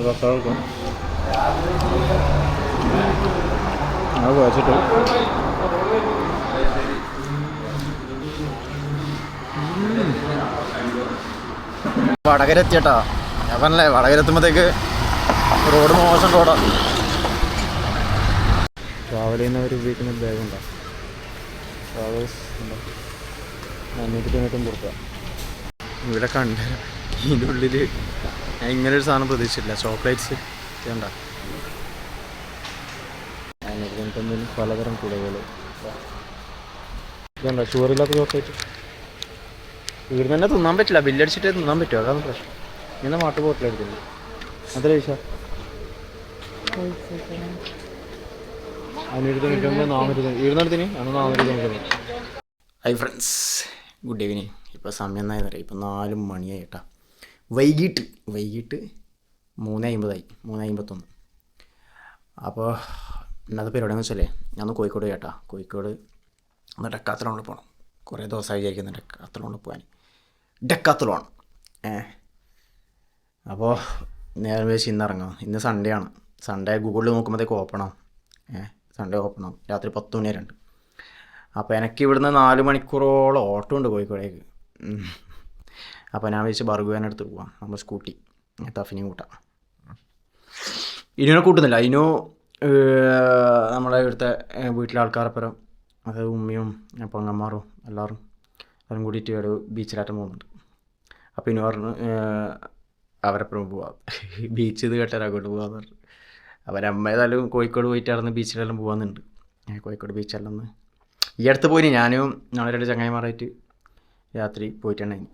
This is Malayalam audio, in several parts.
റസാൾക്കും അത് കഴിച്ചിട്ട് വടകര എത്തിയട്ടാ. ഞാൻ പറഞ്ഞല്ലേ വടകര എത്തുമ്പോഴത്തേക്ക് റോഡ് മോശം റോഡാണ്. ട്രാവൽ ചെയ്യുന്നവർ ഉപയോഗിക്കുന്ന ബാഗുണ്ടോ? ട്രാവൽസ് ഉണ്ടോ? 490 കൊടുക്കുക. ഇവിടെ കണ്ട ഇതിൻ്റെ ഉള്ളിൽ ഞാൻ ഇങ്ങനൊരു സാധനം പ്രതീക്ഷിച്ചില്ല. ചോക്ലേറ്റ്സ് വേണ്ട. 490 പലതരം കുടകൾ ഇതുണ്ടോ? ഷുഗറില്ലാത്ത ചോക്ലേറ്റ്. ഇവിടെ തന്നെ തിന്നാൻ പറ്റില്ല. ബില്ലടിച്ചിട്ടേ തിന്നാൻ പറ്റുമോ? അതാണ് പ്രശ്നം. ഇങ്ങനെ വാട്ടർ ബോട്ടിൽ എടുക്കുന്നു. അത്ര പൈസ 599 400 അന്ന് 490. Hi friends, good evening. ഇപ്പോൾ സമയം എന്നായെന്ന് അറിയാം. ഇപ്പോൾ 4 മണിയായി കേട്ടോ. വൈകിട്ട് 3:50 3:51. അപ്പോൾ ഇന്നത്തെ പരിപാടിയെന്ന് വെച്ചാലേ ഞാൻ കോഴിക്കോട് കേട്ടോ. കോഴിക്കോട് ഒന്ന് ഡെക്കാത്തലോണിൽ പോകണം. കുറേ ദിവസമായി വിചാരിക്കുന്നു ഡെക്കാത്തലോണിൽ പോകാൻ. ഡെക്കാത്തലോൺ അപ്പോൾ നേരെ വെച്ച് ഇന്ന് ഇറങ്ങാം. ഇന്ന് സൺഡേ ആണ്. സൺഡേ ഗൂഗിളിൽ നോക്കുമ്പോഴത്തേക്ക് ഓപ്പണാവും. സൺഡേ ഓപ്പണാവും. രാത്രി 10 മണി വരെ ഉണ്ട്. അപ്പോൾ എനിക്ക് ഇവിടുന്ന് 4 മണിക്കൂറോളം ഓട്ടോ ഉണ്ട് കോഴിക്കോടേക്ക്. അപ്പോൾ ഞാൻ വെച്ച് ബർഗുവാനെടുത്ത് പോവാം. നമ്മൾ സ്കൂട്ടി തഫിനെയും കൂട്ടാം. ഇനിനെ കൂട്ടുന്നില്ല. ഇനു നമ്മളെ ഇവിടുത്തെ വീട്ടിലെ ആൾക്കാരപ്പുറം, അതായത് ഉമ്മയും പെങ്ങന്മാരും എല്ലാവരും കൂടിയിട്ട് ഒരു ബീച്ചിലാറ്റം പോകുന്നുണ്ട്. അപ്പോൾ ഇനി പറഞ്ഞു അവരപ്പുറം പോവാം. ബീച്ച് ഇത് കേട്ടാൽ അങ്ങോട്ട് പോകാമെന്ന് പറഞ്ഞു. അവരമ്മ ഏതായാലും കോഴിക്കോട് പോയിട്ടായിരുന്നു ബീച്ചിലെല്ലാം പോകാമെന്നുണ്ട്. കോഴിക്കോട് ബീച്ചെല്ലാം ഒന്ന് ഈ അടുത്ത് പോയി. ഞാനും നാളെ 2 ചങ്ങായിമാരായിട്ട് രാത്രി പോയിട്ടുണ്ടായി.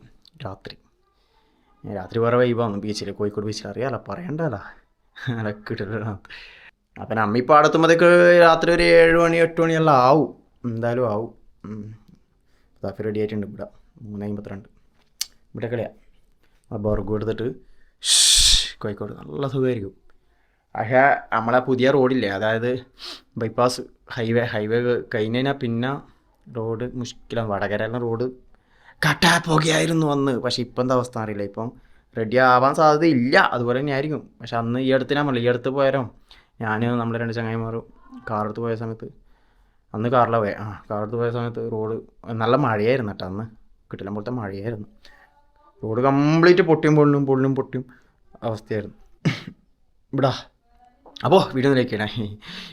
രാത്രി വേറെ വൈബാണ് ബീച്ചിൽ. കോഴിക്കോട് ബീച്ചിൽ അറിയാമല്ലോ, പറയണ്ടല്ലോ, കിട്ടില്ല. അപ്പം അമ്മ ഇപ്പോൾ അവിടെ എത്തുമ്പോഴത്തേക്ക് രാത്രി ഒരു 7 മണി 8 മണിയെല്ലാം ആവും. എന്തായാലും ആവും. കാഫി റെഡി ആയിട്ടുണ്ട്. ഇവിടെ 3:52 ഇവിടെ കളിയാണ്. ആ ബർഗു എടുത്തിട്ട് കോഴിക്കോട് നല്ല സുഖമായിരിക്കും. പക്ഷേ നമ്മളെ പുതിയ റോഡില്ലേ, അതായത് ബൈപ്പാസ് ഹൈവേ കഴിഞ്ഞ് കഴിഞ്ഞാൽ പിന്നെ റോഡ് മുഷ്കിലാണ്. വടകരയിലെ റോഡ് കട്ടാപ്പോകയായിരുന്നു അന്ന്. പക്ഷേ ഇപ്പം എന്താ അവസ്ഥ അറിയില്ല. ഇപ്പം റെഡി ആവാൻ സാധ്യതയില്ല. അതുപോലെ തന്നെ ആയിരിക്കും. പക്ഷെ അന്ന് ഈ അടുത്ത് പോയാലോ ഞാൻ നമ്മൾ 2 ചങ്ങായിമാരും കാറെടുത്ത് പോയ സമയത്ത്, അന്ന് കാറിലാണ് പോയത്. കാറെടുത്ത് പോയ സമയത്ത് റോഡ് നല്ല മഴയായിരുന്നു കേട്ടോ. അന്ന് കിട്ടില്ല പോലത്തെ മഴയായിരുന്നു. റോഡ് കംപ്ലീറ്റ് പൊട്ടിയും അവസ്ഥയായിരുന്നു ഇവിടെ. അപ്പോൾ വീഡിയോ ഒന്ന് ലൈക്ക് ചെയ്യണേ.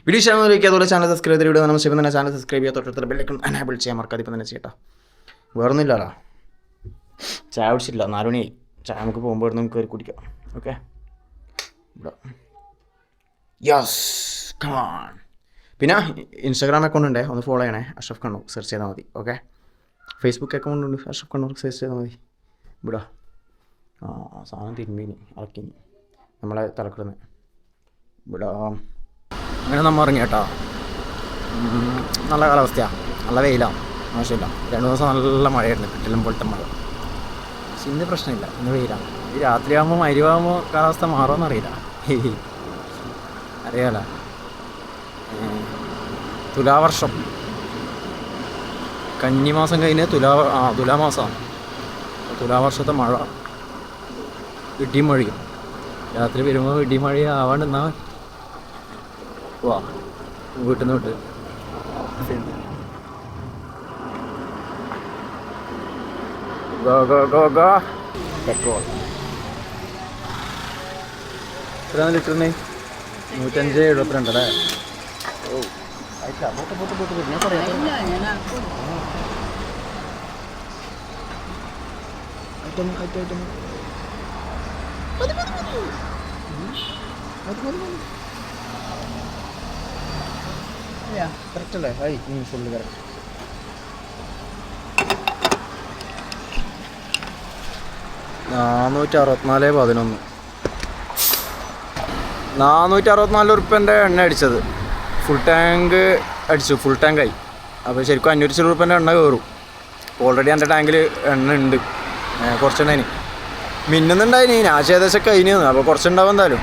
വീഡിയോ ഇഷ്ടമാണെന്ന് ലൈക്ക് അതുപോലെ ചാനൽ സബ്സ്ക്രൈബ് ചെയ്ത് വീഡിയോ നമ്മൾ തന്നെ ചാനൽ സബ്സ്ക്രൈബ് ചെയ്യാൻ തൊട്ടടുത്ത ബെല്ലൈക്കൺ എനേബിൾ ചെയ്യാൻ മറക്കാതെ ഇപ്പം തന്നെ ചെയ്യട്ടോ. വേറൊന്നുമില്ലല്ലോ. ചായ കുടിച്ചിട്ടില്ല. 4 മണിയായി. ചായ നമുക്ക് പോകുമ്പോൾ നമുക്ക് കയറി കുടിക്കാം. ഓക്കെ, ഇവിടെ യെസ് കമാൺ. പിന്നെ ഇൻസ്റ്റാഗ്രാം അക്കൗണ്ട് ഉണ്ട്, ഒന്ന് ഫോളോ ചെയ്യണേ. അഷ്റഫ് കണ്ണൂർ സെർച്ച് ചെയ്താൽ മതി. ഓക്കെ, ഫേസ്ബുക്ക് അക്കൗണ്ട് ഉണ്ട്, അഷ്റഫ് കണ്ണൂർ സെർച്ച് ചെയ്താൽ മതി. ഇവിടെ സാധനം തിരുമ്പീനി ഇറക്കിനി നമ്മളെ തലക്കിടുന്ന്. ഇവിടെ അങ്ങനെ നമ്മൾ ഇറങ്ങി കേട്ടോ. നല്ല കാലാവസ്ഥയാണ്, നല്ല വെയിലാണ്, മോശമില്ല. 2 ദിവസം നല്ല മഴയായിരുന്നു, കിട്ടിലും പോലത്തെ മഴ. പക്ഷെ ഇന്ന് പ്രശ്നമില്ല, ഇന്ന് വെയിലാണ്. ഈ രാത്രിയാകുമ്പോൾ മരുവാകുമ്പോൾ കാലാവസ്ഥ മാറുമെന്നറിയില്ല. അറിയാലോ, തുലാവർഷം കന്നിമാസം കഴിഞ്ഞ് തുലാമാസമാണ്. തുലാവർഷത്തെ മഴ, ഇടിയും മഴയും. രാത്രി വരുമ്പോൾ ഇടിയും മഴയും ആവാണ്ട് എന്നാ വാ വീട്ടിൽ നിന്ന് വിട്ട് പെട്രോൾ എത്ര ലിറ്ററിന് 105.72 അല്ലേ? ഓ ആയിട്ടാ പോട്ട് ഞാൻ പറയാം. കറക്റ്റ് അല്ലേ? Full correct. $464.11 $464 എണ്ണ അടിച്ചത്. ഫുൾ ടാങ്ക് അടിച്ചു, ഫുൾ ടാങ്കായി. അപ്പോൾ ശരിക്കും 500 എണ്ണ കയറും. ഓൾറെഡി എൻ്റെ ടാങ്കിൽ എണ്ണ ഉണ്ട്, കുറച്ചുണ്ടായിന്. മിന്നുന്നുണ്ടായിന്, ഞാൻ ഏകദേശം കഴിഞ്ഞു. അപ്പോൾ കുറച്ചുണ്ടാവും എന്തായാലും.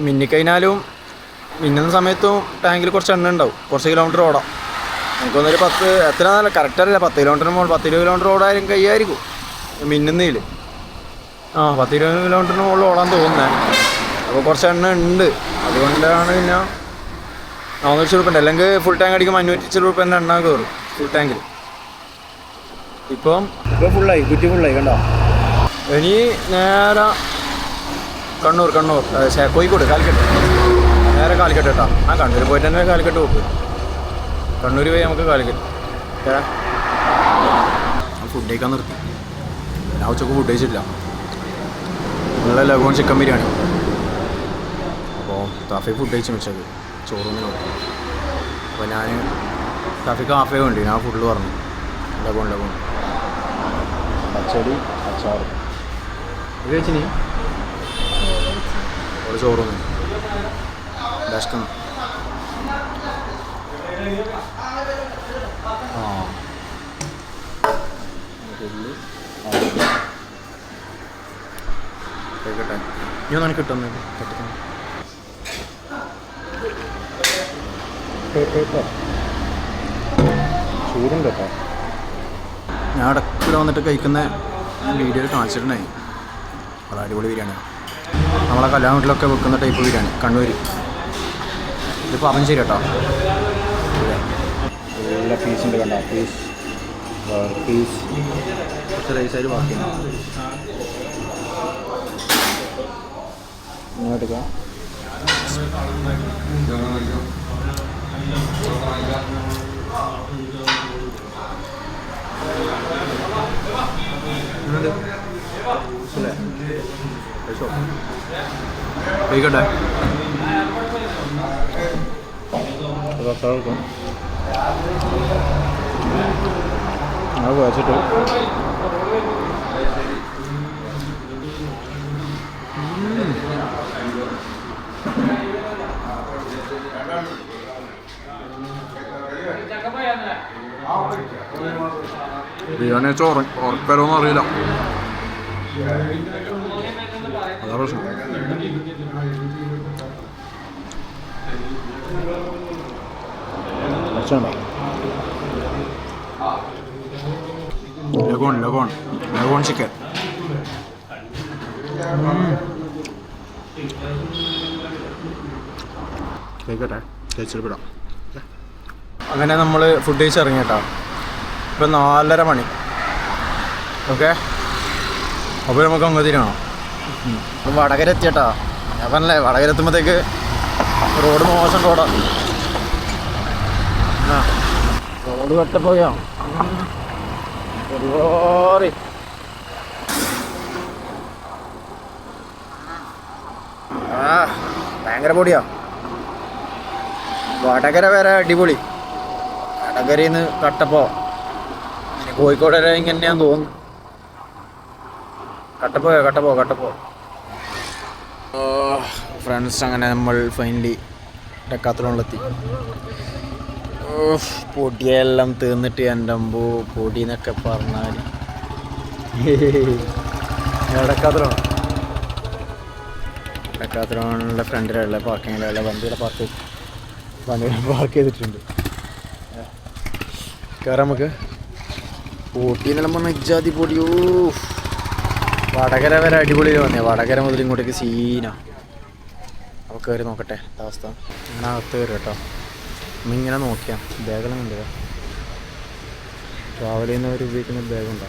മിന്നിക്കഴിഞ്ഞാലും മിന്നുന്ന സമയത്തും ടാങ്കിൽ കുറച്ച് എണ്ണ ഉണ്ടാവും. കുറച്ച് കിലോമീറ്റർ ഓടാം. നമുക്കൊന്നൊരു 10 എത്ര നല്ല കറക്റ്റ് അറിയില്ല, 10 കിലോമീറ്ററിന് മുകളിൽ 10-20 കിലോമീറ്റർ ഓടാനും കഴിയായിരിക്കും മിന്നുന്നതിൽ. ആ 10-20 കിലോമീറ്ററിന് മുകളിൽ ഓടാൻ തോന്നുന്നത്. അപ്പോൾ കുറച്ച് എണ്ണ ഉണ്ട്, അതുകൊണ്ടാണ് പിന്നെ 400 രൂപ ഉണ്ട്. അല്ലെങ്കിൽ ഫുൾ ടാങ്ക് അടിക്കുമ്പോൾ 520 രൂപ എണ്ണ കയറും ഫുൾ ടാങ്കിൽ. ഇപ്പോൾ ഫുള്ളായി, കുറ്റി ഫുള്ളായി കണ്ടോ. ഇനി നേരെ കണ്ണൂർ കോഴിക്കോട് കാലിക്കട്ട്, നേരെ കാലിക്കട്ട് കേട്ടോ. ആ കണ്ണൂർ പോയിട്ട് തന്നെ കാലിക്കട്ട് പോക്ക്. കണ്ണൂർ പോയി നമുക്ക് കാലിക്കട്ട്. ഫുഡ് കഴിക്കാൻ നിർത്തി. ഞാൻ ഉച്ചക്ക് ഫുഡ് കഴിച്ചിട്ടില്ല. നല്ല ലഗോൺ ചിക്കൻ ബിരിയാണി. അപ്പോൾ താഫി ഫുഡ് കഴിച്ചു ഉച്ചക്ക് ചോറൊന്നും. അപ്പോൾ ഞാൻ താഫിക്ക് ഹാഫേ വേണ്ടി, ഞാൻ ഫുള്ള് പറഞ്ഞു ലഗോൺ പച്ചടി അച്ചാറ് ഇത് കഴിച്ചിനി. ഒരു ചോറൊന്നും വിശക്കണം. കേട്ടെ ഞാൻ നിനക്ക് കിട്ടുന്നത് ചൂടും കേട്ടോ. ഞാൻ ഇടയ്ക്കിടെ വന്നിട്ട് കഴിക്കുന്ന വീഡിയോയിൽ കാണിച്ചിട്ടുണ്ടായി. വളരെ അടിപൊളി ബിരിയാണിയാണ്. നമ്മളെ കല്യാണ വീട്ടിലൊക്കെ വെക്കുന്ന ടൈപ്പ് ബിരിയാണി കണ്ണൂർ. ഇത് പറഞ്ഞു ശരി കേട്ടോ. നല്ല പീസുണ്ട് കണ്ടോ, പീസ് കുറച്ച് റൈസായിട്ട് ബാക്കിയാണ്. എടുക്കാം. കഴിക്കട്ടെ. അത് വെച്ചിട്ട് ബിരിയാണി ചോറ് ഉറപ്പരോന്നും അറിയില്ല, അതാ പ്രശ്നം. Leghorn chicken. കഴിക്കട്ടെ, കഴിച്ചിട്ട്. അങ്ങനെ നമ്മൾ ഫുഡ് കഴിച്ച് ഇറങ്ങി കേട്ടോ. ഇപ്പം 4:30 മണി. ഓക്കെ, അപ്പോൾ നമുക്ക് അങ്ങ് തിരിയണം. വടകര എത്തിയട്ടാ. ഞാൻ പറഞ്ഞല്ലേ വടകര എത്തുമ്പോഴത്തേക്ക് റോഡ് മോശം റോഡാണ്. റോഡ് കട്ടപ്പോയാ ഭയങ്കര പൊടിയാ. വടകര വരെ അടിപൊളി. വടകരയിൽ നിന്ന് കട്ടപ്പോ കോഴിക്കോട് വരെ ഇങ്ങനെയാന്ന് തോന്നുന്നു. കട്ടപ്പോ ഫ്രണ്ട്സ്. അങ്ങനെ നമ്മൾ ഫൈനലി ഡെക്കാത്തലോണിലെത്തി. പൊടിയെല്ലാം തീർന്നിട്ട് എൻ്റെ അമ്പോ പൊടി എന്നൊക്കെ പറഞ്ഞാൽ ഡെക്കാത്തലോണിലെ ഫ്രണ്ടിലുള്ള പാർക്കിങ്ങിലുള്ള വണ്ടിയുടെ പാർക്ക് ചെയ്തിട്ടുണ്ട്. കയറാം നമുക്ക്. പൊടിയെന്നെല്ലാം പറഞ്ഞാൽ ഇജാതി പൊടിയോ. വടകര വരെ അടിപൊളി വന്നേ. വടകര മുതൽ ഇങ്ങോട്ടേക്ക് സീനാ. അപ്പോൾ കയറി നോക്കട്ടെ അവസ്ഥ. അങ്ങനെ അകത്ത് കയറി കേട്ടോ. ഇങ്ങനെ നോക്കിയാൽ ബാഗെല്ലാം ഉണ്ട്. ട്രാവൽ ചെയ്യുന്നവർ ഉപയോഗിക്കുന്ന ബാഗുണ്ടോ?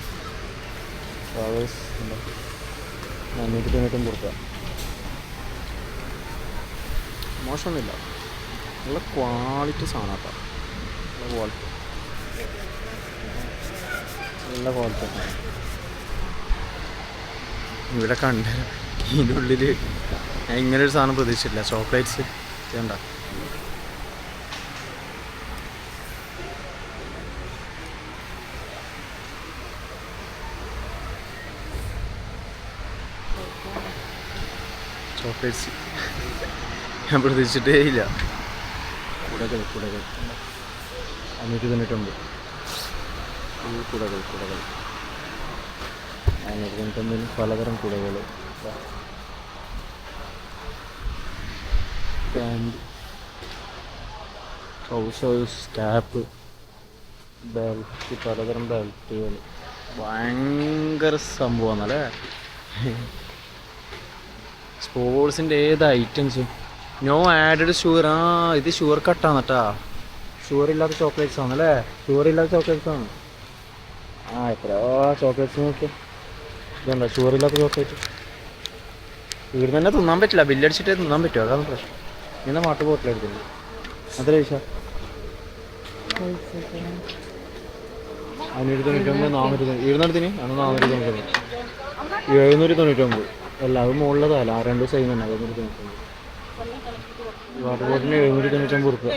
ട്രാവൽസ് ഉണ്ടോ? 490 കൊടുക്കുക. മോശമൊന്നുമില്ല, നല്ല ക്വാളിറ്റി സാധനം കേട്ടോ. നല്ല ക്വാളിറ്റി. ഇവിടെ കണ്ട ഇതിൻ്റെ ഉള്ളിൽ ഞാൻ ഇങ്ങനൊരു സാധനം പ്രതീക്ഷിച്ചില്ല. ചോക്ലേറ്റ്സ് ചെയ്യണ്ട. ചോക്ലേറ്റ്സ് ഞാൻ പ്രതീക്ഷിച്ചിട്ടേ ഇല്ല. കുടകൾ 599. കുടകൾ 599 പലതരം കുടകൾ. പാൻറ്, ട്രൗസേഴ്സ്, ക്യാപ്പ്, ബെൽറ്റ്, പലതരം ബെൽറ്റുകൾ. ഭയങ്കര സംഭവമാണല്ലേ. സ്പോർട്സിൻ്റെ ഏത് ഐറ്റംസും നോ ആഡഡ് ഷുഗർ. ആ ഇത് ഷുഗർ കട്ടാണ് കേട്ടാ. ഷുഗർ ഇല്ലാത്ത ചോക്ലേറ്റ്സ് ആണ് അല്ലേ? ഷുഗർ ഇല്ലാത്ത ചോക്ലേറ്റ്സ് ആണ്. ആ എത്രയോ ചോക്ലേറ്റ്സ് നോക്കി. ഇതുണ്ടോ ഷുഗർ ഇല്ലാത്ത ചോക്ലേറ്റ്? ഇവിടെ തന്നെ തിന്നാൻ പറ്റില്ല, ബില്ലടിച്ചിട്ടേ തിന്നാൻ പറ്റുമോ? അതാണ് പ്രശ്നം. ഇങ്ങനെ വാട്ടർ ബോട്ടിൽ എടുക്കുന്നത് അത്ര പൈസ 599, 400, 200 ആണ് 499, 799 അല്ല അത് മുകളിലതല്ല. 2 സൈൻ തന്നെ 799. വാട്ടർ ബോട്ടിന് 799 റുപ്യ.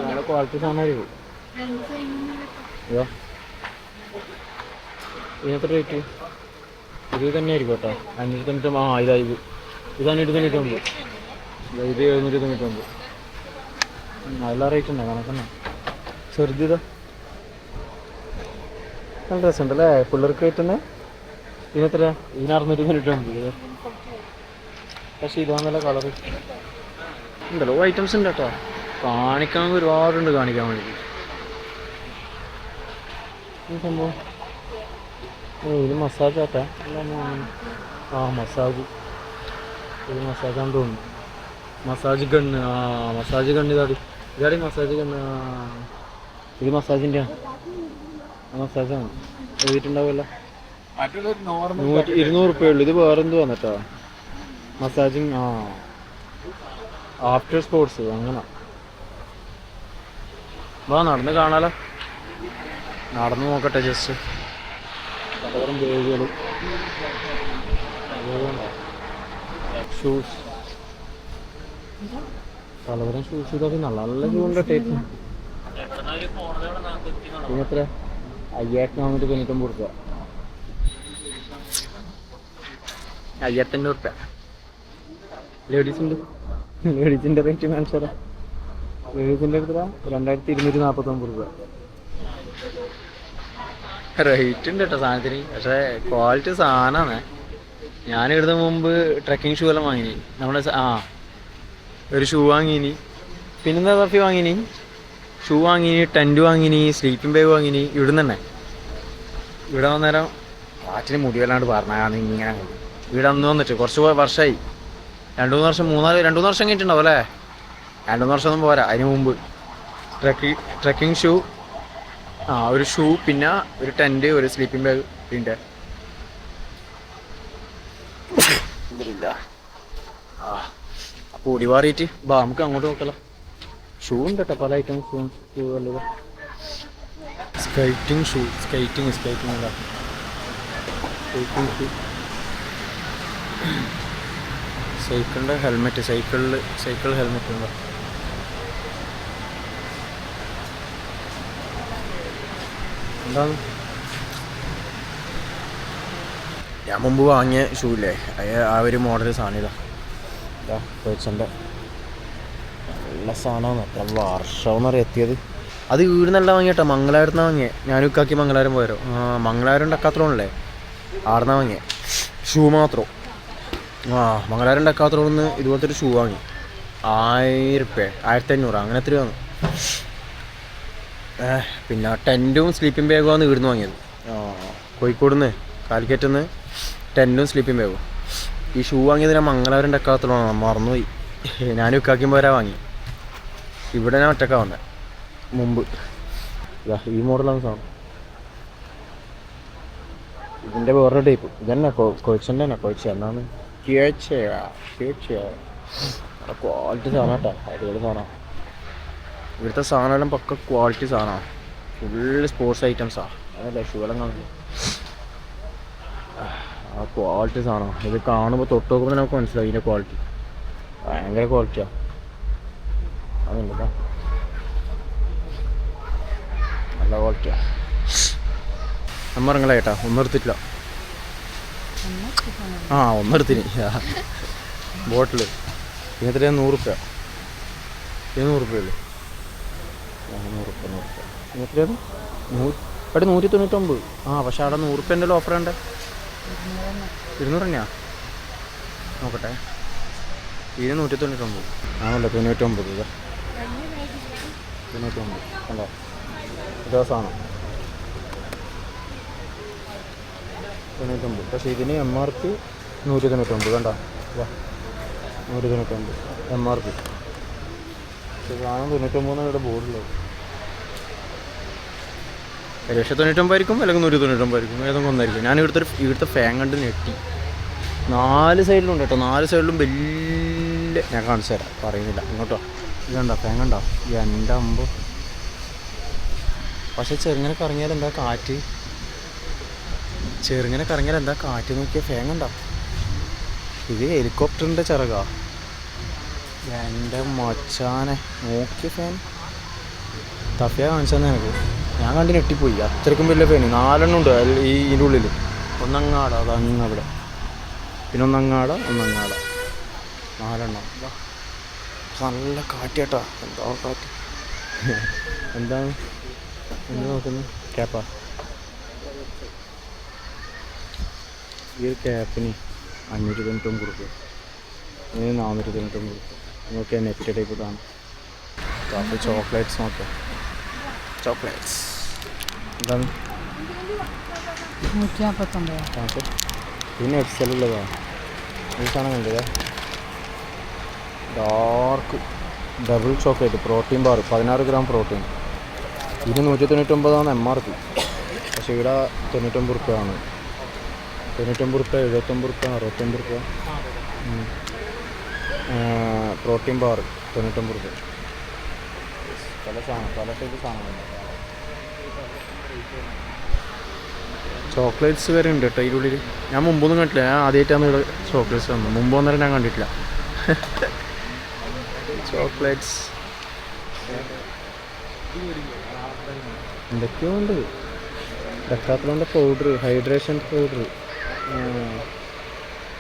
നല്ല ക്വാളിറ്റി സാധനമായിരിക്കും. അയ്യോ ഇതിനത്ര റേറ്റ്? ഇത് തന്നെ ആയിരിക്കും കേട്ടോ. 599. ആ ഇതായത് ഇത് 599, ഇത് 799. നല്ല റേറ്റ് ഉണ്ടോ? കണക്കെണ്ണ ചെറുതിതാ നല്ല രസമുണ്ടല്ലേ പിള്ളേർക്ക് കിട്ടുന്ന. ഇതിനെത്ര? ഇതിന് 699. പക്ഷേ ഇതാ നല്ല കളറ് ഉണ്ടല്ലോ. ഐറ്റംസ് ഉണ്ട് കേട്ടോ. കാണിക്കാൻ ഒരുപാടുണ്ട് കാണിക്കാൻ വേണ്ടി. ഈ സംഭവം ഇത് മസാജ് ആട്ടാ. ആ മസാജ്, ഇത് മസാജാന്ന് തോന്നുന്നു. Massage gun. ആ മസാജ് ഗണ്ണ് ഇതാടി മസാജ് ഗണ്ണ്. ഇത് മസാജിൻ്റെ ആണ്. മസാജാണ് എഴുതിയിട്ടുണ്ടാവുമല്ലോ. 200 റുപ്യ ഉള്ളൂ. ഇത് വേറെന്ത് വന്നിട്ടാ മസാജിങ്. ആ ആഫ്റ്റർ സ്പോർട്സ് അങ്ങനെ. വാ നടന്ന് കാണാലോ. നടന്ന് നോക്കട്ടെ ജസ്റ്റ്. പലതരം ബേഗുകൾ, ഷൂസ്, പലതരം ഷൂസ്. ഇതൊക്കെ നല്ല നല്ല ഷൂവിൻ്റെ ടൈപ്പ്. ഇതിനെത്ര? 5499 റുപ്യ. 1500 റുപ്യ. ലേഡീസ് ഉണ്ട്. ലേഡീസിൻ്റെ റേറ്റ് കാണിച്ചാലോ. ലേഡീസിൻ്റെ എത്ര? 2249 റുപ്യ. റേറ്റ് ഉണ്ട് കേട്ടോ സാധനത്തിന്. പക്ഷേ ക്വാളിറ്റി സാധനമാണ്. ഞാനിവിടുന്ന് മുമ്പ് ട്രക്കിംഗ് ഷൂ എല്ലാം വാങ്ങിനി. നമ്മുടെ ഒരു ഷൂ വാങ്ങിനി, പിന്നെന്താ തപ്പി വാങ്ങിനി, ഷൂ വാങ്ങിനി, ടെൻറ്റ് വാങ്ങിനി, സ്ലീപ്പിംഗ് ബാഗ് വാങ്ങിനി. ഇവിടുന്ന് തന്നെ ഇവിടെ വന്നേരം കാറ്റിന് മുടിവല്ലാണ്ട് പറഞ്ഞാൽ ഇങ്ങനെ. ഇവിടെ അന്ന് വന്നിട്ട് കുറച്ച് വർഷമായി. 2-3 വർഷം 2-3 വർഷം കഴിഞ്ഞിട്ടുണ്ടാവും അല്ലേ? 2-3 വർഷമൊന്നും പോരാ. അതിന് മുമ്പ് ട്രക്കിംഗ് ഷൂ, ഒരു ഷൂ, പിന്നെ ഒരു ടെൻറ്റ്, ഒരു സ്ലീപ്പിംഗ് ബാഗ്. പിന്നെ അപ്പോൾ ഓടി മാറിയിട്ട് നമുക്ക് അങ്ങോട്ട് നോക്കല്ലോ. ഷൂ ഉണ്ട് കേട്ടോ, പല ഐറ്റം ഷൂ അല്ലത്. സ്കൈറ്റിംഗ് ഷൂ, സ്കൈറ്റിംഗ് അല്ല, സ്കൈറ്റിംഗ് ഷൂ. സൈക്കിളിൻ്റെ ഹെൽമെറ്റ്, സൈക്കിൾ ഹെൽമെറ്റ് ഉണ്ടോ? എന്താണ്? ഞാൻ മുമ്പ് വാങ്ങിയ ഷൂ ഇല്ലേ, ആ ഒരു മോഡൽ സാധനം ഇതാ പേഴ്സൻ്റെ. നല്ല സാധനമാണ്. എത്ര വർഷമെന്ന് പറയാം എത്തിയത്. അത് വീട് നല്ല വാങ്ങിയിട്ടോ. മംഗലാപുരത്ത് നിന്നാണ് വാങ്ങിയത്. ഞാനും ഇക്കാക്കി മംഗലാപുരം പോയോ. മംഗലാപുരം ഡക്കാത്രോണല്ലേ, ആടുന്ന വാങ്ങിയത് ഷൂ മാത്രം. മംഗലാപുരം ഡക്കാത്രോണിൽ നിന്ന് ഇതുപോലത്തെ ഒരു ഷൂ വാങ്ങി. 1000 റുപ്യ, 1500 അങ്ങനെ എത്ര വാങ്ങി. പിന്നെ ടെൻറ്റും സ്ലീപ്പിംഗ് ബാഗുമാണ് ഇവിടുന്ന് വാങ്ങിയത്. കോഴിക്കോട് നിന്ന്, കാലിക്കറ്റിൽ നിന്ന് ടെൻറ്റും സ്ലീപ്പിംഗ് ബാഗും. ഈ ഷൂ വാങ്ങിയത് ഞാൻ മംഗലാപുരം ഡക്കാത്രോണാണ്, മറന്നുപോയി. ഞാനും ഇക്കാക്കും പോരാ വാങ്ങി. ഇവിടെ ഞാൻ ഒറ്റക്കാണ് വന്നത് മുമ്പ്. ഈ മോഡലാണ് സാധനം. ഇതിൻ്റെ വേറൊരു ടൈപ്പ്. ഇതന്നെ കൊഴിച്ചൻ്റെ തന്നെ. കൊഴിച്ച എന്നാണ് ക്വാളിറ്റി സാധനം കേട്ടോ. അടിപൊളി സാധനമാണ്. ഇവിടുത്തെ സാധനമെല്ലാം പക്ക ക്വാളിറ്റി സാധനമാണ്. ഫുള്ള് സ്പോർട്സ് ഐറ്റംസാണ്. അതല്ലേ ഷൂ എല്ലാം കാണുന്നത്. ആ ക്വാളിറ്റി സാധനമാണ്. ഇത് കാണുമ്പോൾ തൊട്ട് നോക്കുമ്പോൾ നമുക്ക് മനസ്സിലാവും ഇതിൻ്റെ ക്വാളിറ്റി. ഭയങ്കര ക്വാളിറ്റിയാണ്. അതുണ്ടോ, നല്ല ക്വാളിറ്റിയാണ്. അമ്മ ഇറങ്ങല കേട്ടാ. ഒന്നും എടുത്തിട്ടില്ല. ഒന്നെടുത്തിന് ബോട്ടിൽ. എത്രയാണ്? 100 റുപ്യ. 100 റുപ്യല്ലേ? 100 റുപ്യ. എത്രയാണ്? 199. പക്ഷെ അവിടെ 100 റുപ്യൻ്റെ ഓഫർ ഉണ്ട്. 200 തന്നെയാണ്. നോക്കട്ടെ. ഇതിന് 199. ആണല്ലോ 99. 99 അല്ലേ? ഇതോ സാധനം തൊണ്ണൂറ്റൊമ്പത്. പക്ഷേ ഇതിന് MRP 199. കണ്ടോ? വാ, 199 MRP. പക്ഷേ സാധനം 99 ഇവിടെ ബോർഡിലുള്ളത്. ഏകദേശം 99 ആയിരിക്കും, അല്ലെങ്കിൽ 199 ആയിരിക്കും, ഏതെങ്കിലും ഒന്നായിരിക്കും. ഞാൻ ഇവിടുത്തെ ഫാൻ കണ്ട് ഞെട്ടി. 4 സൈഡിലുണ്ട് കേട്ടോ, 4 സൈഡിലും വലിയ. ഞാൻ കാണിച്ചു തരാം, പറയുന്നില്ല. ഇങ്ങോട്ടോ, ഇതുണ്ടോ ഫാൻ കണ്ടോ? എൻ്റെ അമ്പോ. പക്ഷെ ചെറുങ്ങനെ കറങ്ങിയാൽ എന്താ കാറ്റ്, നോക്കിയാൽ ഫാൻ കണ്ടോ? ഇത് ഹെലികോപ്റ്ററിൻ്റെ ചിറകാ. എൻ്റെ മച്ചാനെ, നോക്കിയ ഫാൻ തഫിയ കാണിച്ചെന്ന് എനിക്ക്. ഞാൻ കണ്ട് ഞെട്ടിപ്പോയി. അത്രയ്ക്കും വലിയ ഫാന്. 4 ഉണ്ട് ഇതിൻ്റെ ഉള്ളിൽ. ഒന്നങ്ങാട, അതങ്ങ് അവിടെ, പിന്നെ ഒന്നങ്ങാട. 4 നല്ല കാറ്റ് കേട്ടാ. എന്താ കാറ്റ്. എന്താണ് നോക്കുന്നത്? ക്യാപ്പാ. ഈ ഒരു ക്യാപ്പിന് 599 കൊടുക്കുക, 499 കൊടുക്കുക. നോക്കിയാൽ നെറ്റ് ടൈപ്പ് കാണും. അപ്പോൾ ചോക്ലേറ്റ്സ് നോക്കാം. ചോക്ലേറ്റ്സ് എന്താണ്? 149. പിന്നെ എക്സലുള്ളതാണ് ഈ സാധനം. കണ്ടത് dark double chocolate protein bar, 16 gram protein. ഇത് 199 MRP. പക്ഷേ ഇവിടെ 99 റുപ്യാണ്. 99 റുപ്യ, 79 റുപ്യ, 69 റുപ്യ. പ്രോട്ടീൻ ബാർ 99 റുപ്യ. പല ടൈപ്പ് സാധനങ്ങളുണ്ട്. ചോക്ലേറ്റ്സ് വരെ ഉണ്ട് കേട്ടോ ഇതിനുള്ളിൽ. ഞാൻ മുമ്പൊന്നും കണ്ടില്ല. ഞാൻ ആദ്യമായിട്ടാണ് ഇവിടെ ചോക്ലേറ്റ്സ് വന്നത്. മുമ്പ് വന്നേരം ഞാൻ കണ്ടിട്ടില്ല ചോക്ലേറ്റ്സ്. എന്തൊക്കെയോ ഉണ്ട്. ഡെക്കാത്ലോണിൻ്റെ പൗഡർ, ഹൈഡ്രേഷൻ പൗഡർ,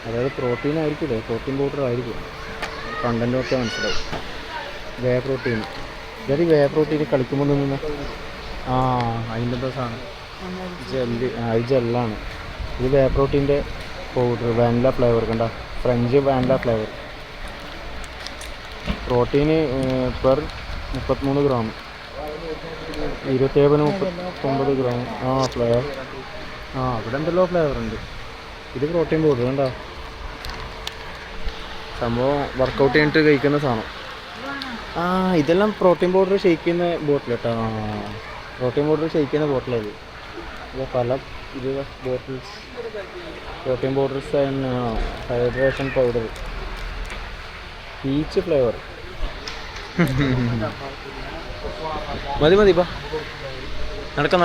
അതായത് പ്രോട്ടീൻ ആയിരിക്കില്ലേ, പ്രോട്ടീൻ പൗഡർ ആയിരിക്കും. കണ്ടൻറ്റൊക്കെ മനസ്സിലാവും. വേ പ്രോട്ടീൻ. ഇതൊരു വേ പ്രോട്ടീൻ കളിക്കുമ്പോൾ നിന്ന് അതിൻ്റെ എന്താ സാധനം, ജെല്ല്. ഇത് ജെല്ലാണ്. ഇത് വേ പ്രോട്ടീൻ്റെ പൗഡർ, വാനില ഫ്ലേവർ. കണ്ട, French vanilla flavour. Protein per 33 gram, 27-39 gram. Flavour ഇവിടെ എന്തെല്ലോ ഫ്ലേവർ ഉണ്ട്. ഇത് പ്രോട്ടീൻ പൗഡർ. കണ്ട, സംഭവം വർക്കൗട്ട് ചെയ്തിട്ട് കഴിക്കുന്ന സാധനം. ഇതെല്ലാം പ്രോട്ടീൻ പൗഡർ ഷെയ്ക്ക് ചെയ്യുന്ന ബോട്ടിൽ കേട്ടോ. പ്രോട്ടീൻ പൗഡർ ഷെയ്ക്ക് ചെയ്യുന്ന ബോട്ടിലത്. പല ഇത് bottles protein powders and hydration powder, peach flavour. മതി ബാ, നടക്ക